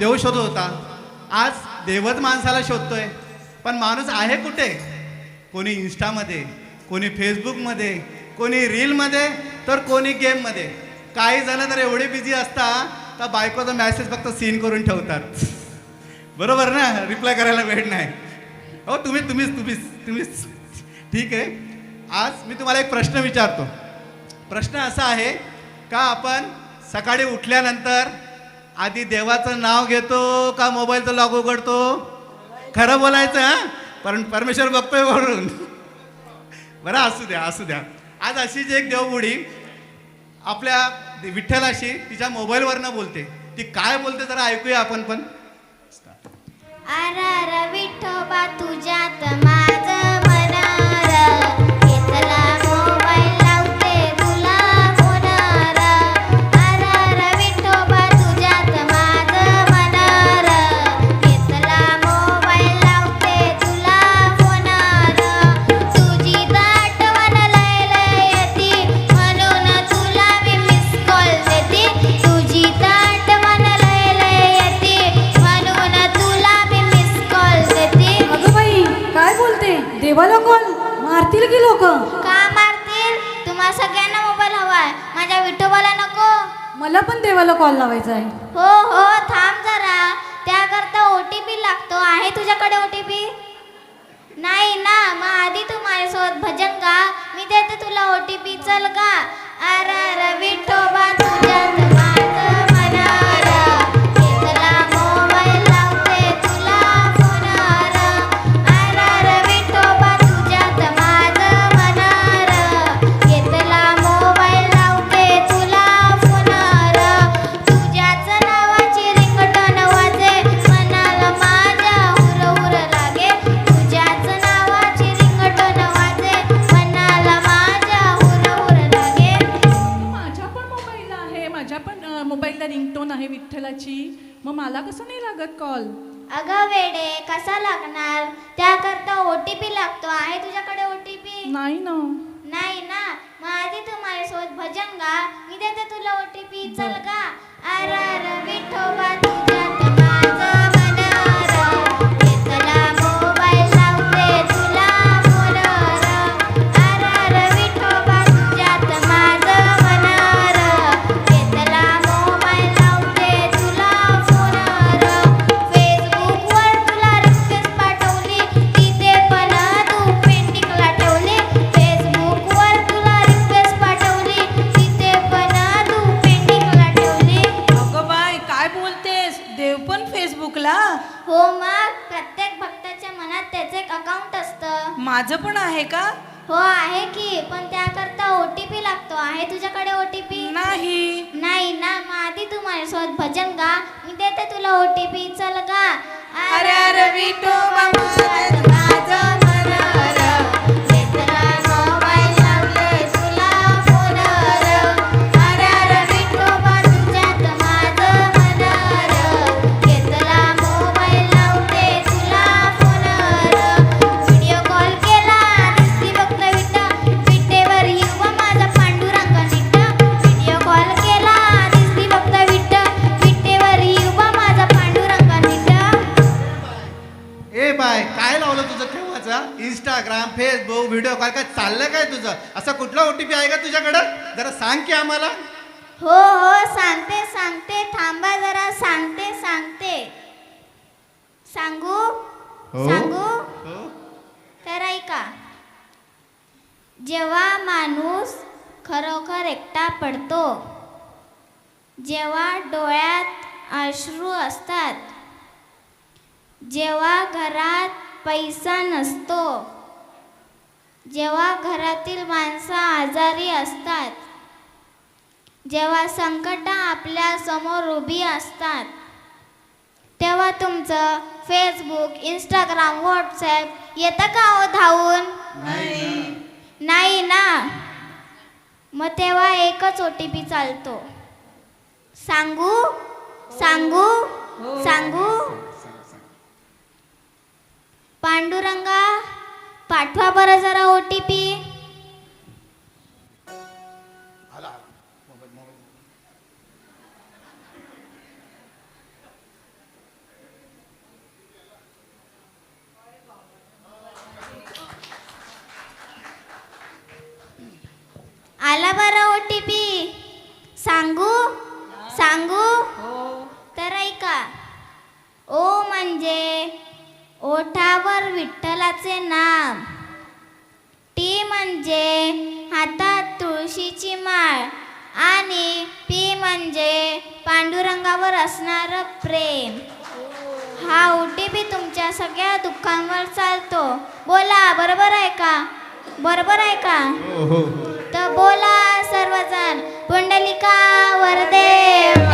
देव शोधत होता, आज देवच माणसाला शोधतोय. पण माणूस आहे कुठे? कोणी इन्स्टामध्ये, कोणी फेसबुकमध्ये, कोणी रीलमध्ये, तर कोणी गेममध्ये. काही जण तर एवढे बिझी असतात तर बायकोचा मॅसेज फक्त सीन करून ठेवतात. बरोबर ना, रिप्लाय करायला वेळ नाही. हो तुम्हीच ठीक आहे. आज मी तुम्हाला एक प्रश्न विचारतो. प्रश्न असा आहे का, आपण सकाळी उठल्यानंतर आधी देवाचं नाव घेतो का मोबाईलचं लॉक उघडतो? खरं बोलायचं हां, पण परमेश्वर बघतोय वरून. बरं, असू द्या. आज अशीच एक देवबुडी आपल्या विठ्ठलाशी तिच्या मोबाईलवरनं बोलते. ती काय बोलते जरा ऐकूया आपण पण. अर विठोबा तुझ्यात माझं मन र, घेतला मोबाईल लावते तुला फोन र. अर विठोबा तुझ्यात माझं मन र, घेतला मोबाईल लावते तुला फोन र. तुझी आठवण लय लय येती म्हणून तुला मी मिस कॉल देते. तुझी आठवण लय लय येती म्हणून तुला मी मिस कॉल देते. अगं बाई, काय बोलते? देवाला कॉल मारतील की लोक? का मारतील? तुम्हा सगळ्यांना मोबाईल हवाय, माझ्या विठोबाला नको. मला पण देवाला कॉल लावायचा आहे. हो थांब जरा, त्याकरता OTP लागतो. आहे तुझ्याकडे OTP? नाही ना, मग आधी तू माझ्यासोबत भजन गा, मी देते तुला OTP. चल गा. अर विठोबा तुझ्यात माझं मन र, घेतला मोबाईल लावते तुला फोन र. अर विठोबा तुझ्यात माझं मन र, घेतला मोबाईल लावते तुला फोन र. तुझ्याच नावाची रिंगटोन वाजे, मनाला माझ्या हुरहुर लागे. तुझ्याच नावाची रिंगटोन वाजे, मनाला माझ्या हुरहुर लागे. माझ्या पण मोबाईलला रिंगटोन आहे विठ्ठलाची, मग मला कसं नाही लागत कॉल? अगं वेडे, कसा लागणार? त्याकरता OTP लागतो. आहे तुझ्याकडे OTP? नाही ना. नाही ना, मग आधी तू माझ्यासोबत भजन गा, मी देते तुला OTP. चल गा. अर विठोबा तुझ्यात माझं मन र, घेतला मोबाईल लावते तुला फोन र. अर विठोबा तुझ्यात माझं मन र, घेतला मोबाईल लावते तुला फोन र. फेसबुकवर तुला रिक्वेस्ट पाठवली, तिथे पण तू पेंडिंगला ठेवली. फेसबुकवर तुला रिक्वेस्ट पाठवली, तिथे पण तू पेंडिंगला ठेवली. अगं बाय, काय बोलतेस? देव पण फेसबुकला? हो, मग प्रत्येक भक्ताच्या मनात त्याचे एक अकाउंट असतं. माझं पण आहे का? हो आहे की, पण त्याकरता OTP लागतो. आहे तुझ्याकडे OTP? नाही. नाही ना, मग आधी तू माझ्यासोबत भजन गा, मी देते तुला OTP. चल गा. अरे विठोबा तुझ्यात माझं मन र, घेतला मोबाईल लावते तुला फोन र. अरे विठोबा तुझ्यात माझं मन र, घेतला मोबाईल लावते तुला फोन र. व्हिडिओ कॉल केला दिसली फक्त विठ्ठेवर युवा माझा पांडुरंग नीट. व्हिडिओ कॉल केला दिसली फक्त विठ्ठेवर युवा माझा पांडुरंग नीट. ए बाय, काय लावलं तुझं केव्हाचा? इंस्टाग्राम, फेसबुक, व्हिडिओ कॉल, काय चाललं काय तुझं? असा कुठला OTP आहे का तुझ्याकडं? जरा सांग की आम्हाला. हो सांगते, थांबा जरा, सांगते. सांगू? हो. तर ऐका. जेव्हा माणूस खरोखर एकटा पडतो, जेव्हा डोळ्यात अश्रू असतात, जेव्हा घरात पैसा नसतो, जेव्हा घरातील माणसं आजारी असतात, जेव्हा संकट आपल्या समोर उभी असतात, तेव्हा तुमचं फेसबुक, इंस्टाग्राम, व्हॉट्सॲप येतं का हो धावून? नाही ना, मग तेव्हा एकच OTP चालतो. सांगू? पांडुरंगा, पाठवा बरं जरा OTP. म्हणजे ओठावर विठ्ठलाचे नाम. टी म्हणजे हातात तुळशीची माळ. आणि पी म्हणजे पांडुरंगावर असणारं प्रेम. हा OTP तुमच्या सगळ्या दुःखांवर चालतो. बोला, बरोबर आहे का? बरोबर आहे का? हो हो. तर बोला सर्वजण, पुंडलिका वरदे